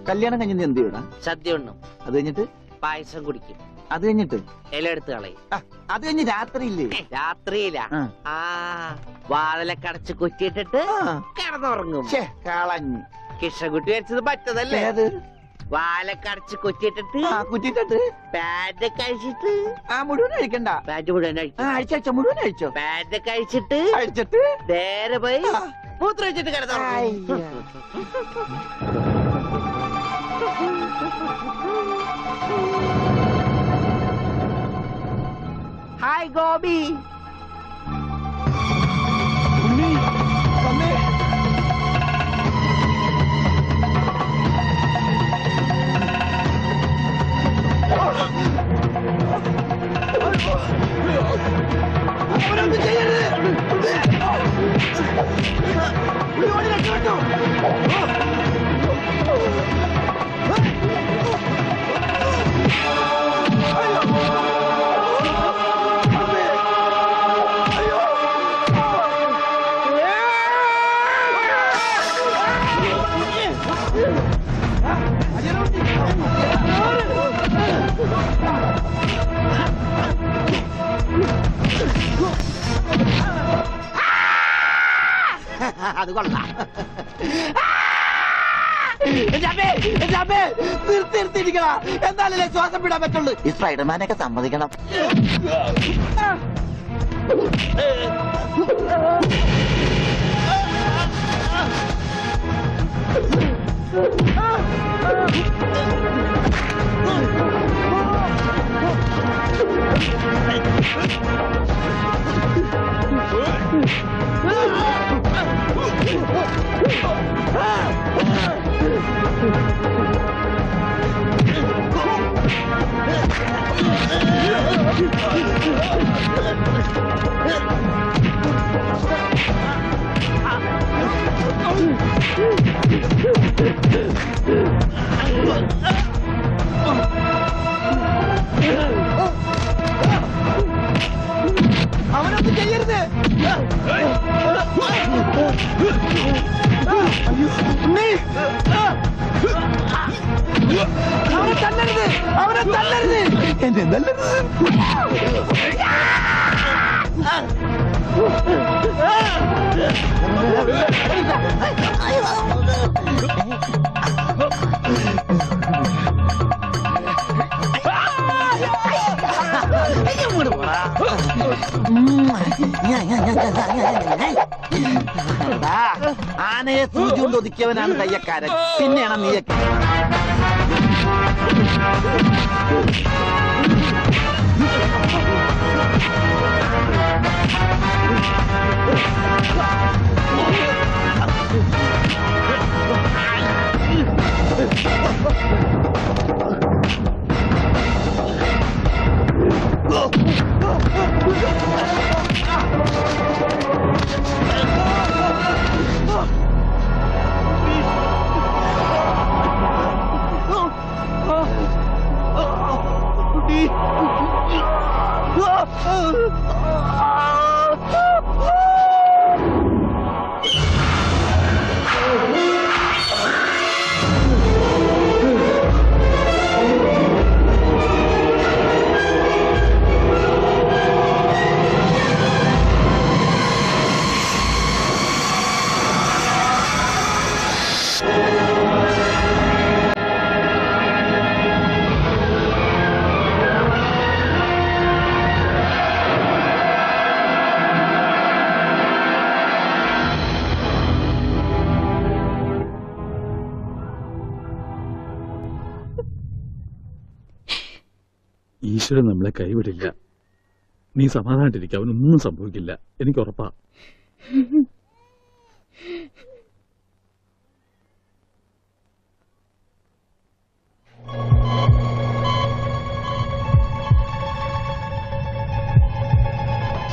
കല്യാണം കഴിഞ്ഞ എന്ത് ചെയ്യണം? സദ്യ ഉണ്ണും. അത് കഴിഞ്ഞിട്ട് പായസം കുടിക്കും. അത് കഴിഞ്ഞിട്ട് ഇല എടുത്ത് കളയും. അത് കഴിഞ്ഞ് രാത്രിയില്ലേ? രാത്രിയില വാതിലൊക്കെ അടച്ച് കുറ്റിയിട്ടിട്ട് കിടന്നുറങ്ങും. കളഞ്ഞ് കൃഷ്ണൻകുട്ടി വെച്ചത് പറ്റതല്ലേ? വാലൊക്കെ അടച്ച് കുറ്റിയിട്ടിട്ട് പാന്റ് കഴിച്ചിട്ട് മുഴുവൻ കഴിക്കണ്ട. പാന്റ് മുഴുവൻ അഴിച്ചോ, മുഴുവൻ അഴിച്ചോ. പാന്റ് കഴിച്ചിട്ട് നേരെ പോയി മൂത്രം വെച്ചിട്ട് കിടന്നുറങ്ങും. ഹായ് ഗോപി. അത് കൊള്ളാം. നിർത്തിയിരിക്കണ, എന്നാലല്ലേ ശ്വാസം വിടാൻ പറ്റുള്ളൂ. ഈ സ്പൈഡർമാനൊക്കെ സമ്മതിക്കണം. അവനൊന്നും ചെയ്യരുത്. അവനെ തല്ലരുത്, അവനെ തല്ലരുത്, എന്നെ തല്ലരുത്. ആനയെ സൂചി കൊണ്ട് ഒതുക്കിയവനാണ് കയ്യക്കാരൻ. പിന്നെയാണ് നീയൊക്കെ. ഈശ്വരൻ നമ്മളെ കൈവിടില്ല. നീ സമാധാനായിട്ടിരിക്കുക, അവനൊന്നും സംഭവിക്കില്ല, എനിക്ക് ഉറപ്പാ.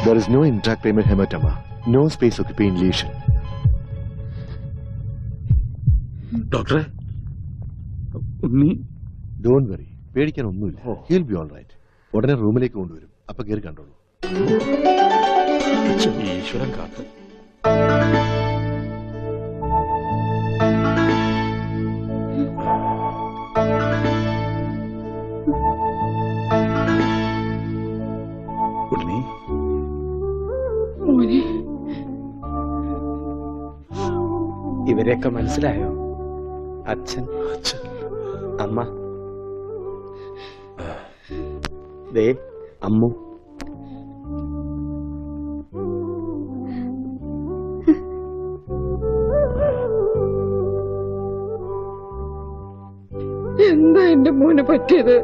There is no intracranial hematoma, no space occupying lesion. ഡോക്ടറെ, ഉണ്ണി. Don't worry, പേടിക്കാനൊന്നുമില്ല. He'll be all right. ഉടനെ റൂമിലേക്ക് കൊണ്ടുവരും. അപ്പൊ കയറി കണ്ടോളൂ. ഈശ്വരൻ കാത്ത്. പേരൊക്കെ മനസ്സിലായോ? അച്ഛൻ, അമ്മ, ദേ അമ്മു. എന്താ എന്റെ മോനെ പറ്റിയത്?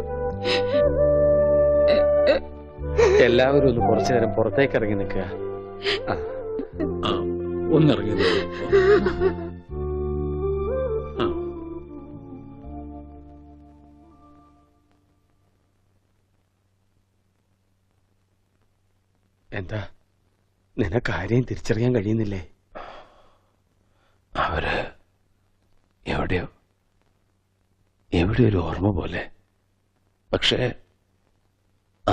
എല്ലാവരും ഒന്ന് കുറച്ചു നേരം പുറത്തേക്ക് ഇറങ്ങി നിൽക്കുക. ഒന്നിറങ്ങിയത്. എന്താ നിനക്ക് ആരെയും തിരിച്ചറിയാൻ കഴിയുന്നില്ലേ? അവര് എവിടെയോ ഒരു ഓർമ്മ പോലെ. പക്ഷേ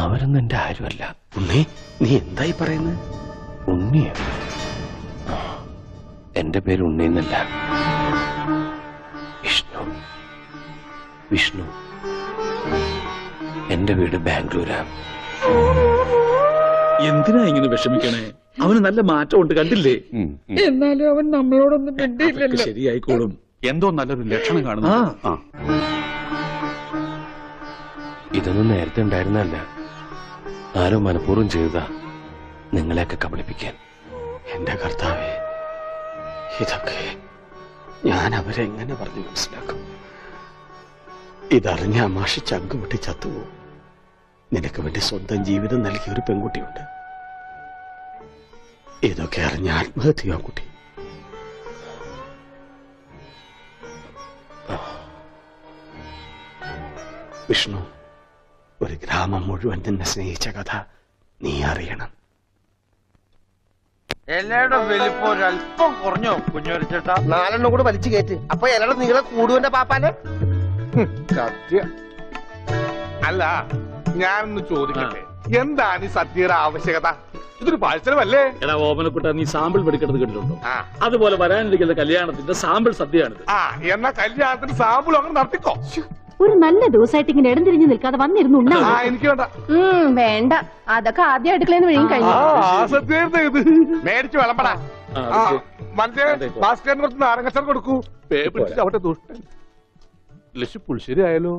അവരൊന്നും എന്റെ ആരുമല്ല. ഉണ്ണി, നീ എന്തായി പറയുന്നത്? ഉണ്ണിയോ? എന്റെ പേര് ഉണ്ണി എന്നല്ല, വിഷ്ണു. എന്റെ വീട് ബാംഗ്ലൂരാണ്. എന്തിനാ ഇങ്ങനെ വിഷമിക്കണേ? അവന് നല്ല മാറ്റമുണ്ട്, കണ്ടില്ലേ? എന്നാലും അവൻ നമ്മളോടൊന്നും മിണ്ടിയില്ലല്ലോ. ശരിയായിക്കോളും. എന്തോ നല്ലൊരു ലക്ഷണം കാണുന്നു. ഇതൊന്നും നേരത്തെ ഉണ്ടായിരുന്നല്ല. ആരോ മനഃപൂർവ്വം ചെയ്തതാ നിങ്ങളെയൊക്കെ കബളിപ്പിക്കാൻ. എന്റെ കർത്താവേ, ഇതൊക്കെ ഞാൻ അവരെ എങ്ങനെ പറഞ്ഞു മനസ്സിലാക്കും? ഇതറിഞ്ഞ അമാഷി ചങ്കുപൊട്ടി ചത്തുപോകും. നിനക്ക് വേണ്ടി സ്വന്തം ജീവിതം നൽകിയ ഒരു പെൺകുട്ടിയുണ്ട്. ഇതൊക്കെ അറിഞ്ഞ ആത്മഹത്യ കുട്ടി. വിഷ്ണു, ഒരു ഗ്രാമം മുഴുവൻ നിന്നെ സ്നേഹിച്ച കഥ നീ അറിയണം. എല്ലാവരുടെ വലിപ്പം ഒരല്പം കുറഞ്ഞോ കുഞ്ഞുവരച്ചേട്ടാ? 4 കൂടെ വലിച്ചു കയറ്റ്. അപ്പൊ എല്ലാവരും നിങ്ങളെ കൂടുവന്റെ പാപ്പാനെ. സത്യം. അല്ല, ഞാനൊന്ന് ചോദിക്കട്ടെ, എന്താണ് ഈ സദ്യയുടെ ആവശ്യകത? ഇതൊരു പാഴ്സലമല്ലേ? എടാ ഓമനക്കുട്ട, നീ സാമ്പിൾ പഠിക്കുന്നത് കേട്ടിട്ടുണ്ടോ? അതുപോലെ വരാനിരിക്കുന്ന കല്യാണത്തിന്റെ സാമ്പിൾ സദ്യയാണിത്. എന്നാ കല്യാണത്തിന് സാമ്പിൾ അങ്ങനെ നടത്തിക്കോ. ഒരു നല്ല ദിവസമായിട്ട് ഇങ്ങനെ ഇടം തിരിഞ്ഞു നിൽക്കാതെ വന്നിരുന്നു. എനിക്ക് വേണ്ട. വേണ്ട, അതൊക്കെ ആദ്യം അടുക്കളയിൽ നിന്ന് കഴിഞ്ഞു. സദ്യയായിരുന്നു ഇത്. മേടിച്ചു വിളമ്പടാ. മനസ്സിലെ ഭാസ്കരന് കുറച്ച് നാരങ്ങച്ചാർ കൊടുക്കൂ. പേ പിടിച്ചിട്ട് അവിടെ ദുഷ്ടൻ. ലക്ഷ പുളിശ്ശേരി ആയാലോ?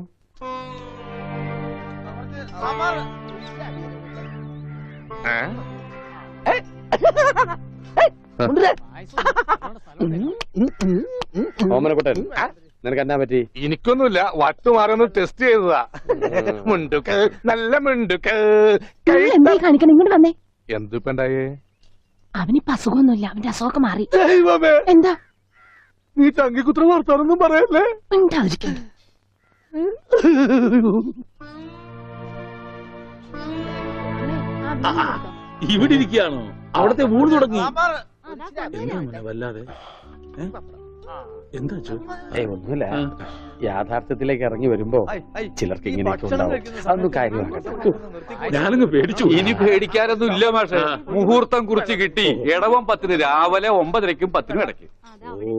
ഓമനക്കുട്ടൻ, നിനക്ക് എന്നാ പറ്റി? എനിക്കൊന്നുമില്ല, വട്ടുമാറൊന്ന് ടെസ്റ്റ് ചെയ്തതാ. മുണ്ടുക്ക് നല്ല മുണ്ടുക്ക്. എന്തായി കാണിക്കണം? ഇങ്ങോട്ട് വന്നേ. എന്തിപ്പണ്ടായേ? അവനിപ്പോ അസുഖമൊന്നുമില്ല, അവന്റെ അസുഖമൊക്കെ മാറി. ദൈവമേ, എന്താ നീ ചങ്കിക്കുത്ര വർത്താനൊന്നും പറയല്ലേ? ഉണ്ടായിരിക്കും. ഇവിടെ ഇരിക്കുകയാണോ? അവിടത്തെ ഊണ് തുടങ്ങി. എന്താ മോനെ വല്ലാതെ? എന്താ ഒന്നുമില്ല. യാഥാർത്ഥ്യത്തിലേക്ക് ഇറങ്ങി വരുമ്പോ ചിലർക്ക് ഇങ്ങനെയൊക്കെ ഉണ്ടാവും. അതൊന്നും കാര്യമാകട്ടെ. ഞാനങ്ങ് പേടിച്ചു. ഇനി പേടിക്കാനൊന്നും ഇല്ല മാഷെ. മുഹൂർത്തം കുറിച്ച് കിട്ടി. ഇടവം 10 രാവിലെ 9:30ക്കും 10നും ഇടയ്ക്ക്. ഓ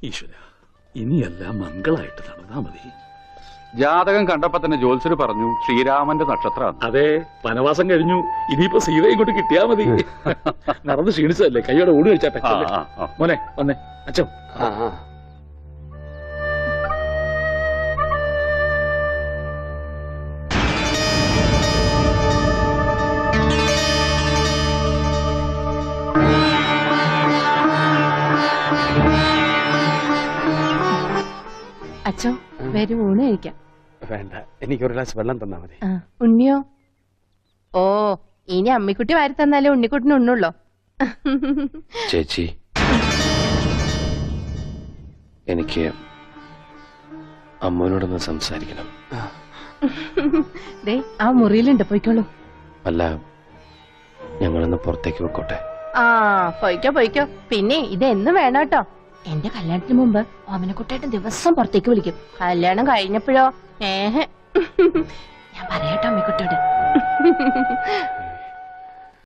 ഈശ്വര, ഇനിയെല്ലാം മംഗളായിട്ട് നടന്നാ മതി. ജാതകം കണ്ടപ്പോ തന്നെ ജ്യോത്സ്യർ പറഞ്ഞു ശ്രീരാമന്റെ നക്ഷത്രമാണ്. അതെ, വനവാസം കഴിഞ്ഞു. ഇനിയിപ്പോ സീത ഇങ്ങോട്ട് കിട്ടിയാ മതി. നടന്ന് ക്ഷീണിച്ചതല്ലേ, കൈയോടെ ഊണ് കഴിച്ചാട്ടെ. മോനെ വന്നേ. അച്ഛൻ അച്ഛോ, വരും ഊണ് കഴിക്കാം. വേണ്ട, എനിക്കൊരു ഗ്ലാസ് വെള്ളം തന്നാ മതി. ഉണ്ണിയോ? ഓ, ഇനി അമ്മിക്കുട്ടി വാരി തന്നാലേ ഉണ്ണിക്കുട്ടിന് ഉണ്ണുള്ളോ? ചേച്ചി, എനിക്ക് അമ്മോനോടൊന്ന് സംസാരിക്കണം. ദേ, ആ മുറിയിലുണ്ട്, പോയിക്കോളൂ. അല്ല, ഞങ്ങളൊന്ന് പുറത്തേക്ക് പോയിക്കോട്ടെ? പോയിക്കോ പോയിക്കോ. പിന്നെ ഇത് എന്നും വേണം കേട്ടോ. എന്റെ കല്യാണത്തിന് മുമ്പ് ഓമനക്കുട്ടായിട്ട് ദിവസം പുറത്തേക്ക് വിളിക്കും. കല്യാണം കഴിഞ്ഞപ്പോഴോ ഞാൻ പറയാട്ടോ അമ്മിക്കുട്ടോട്.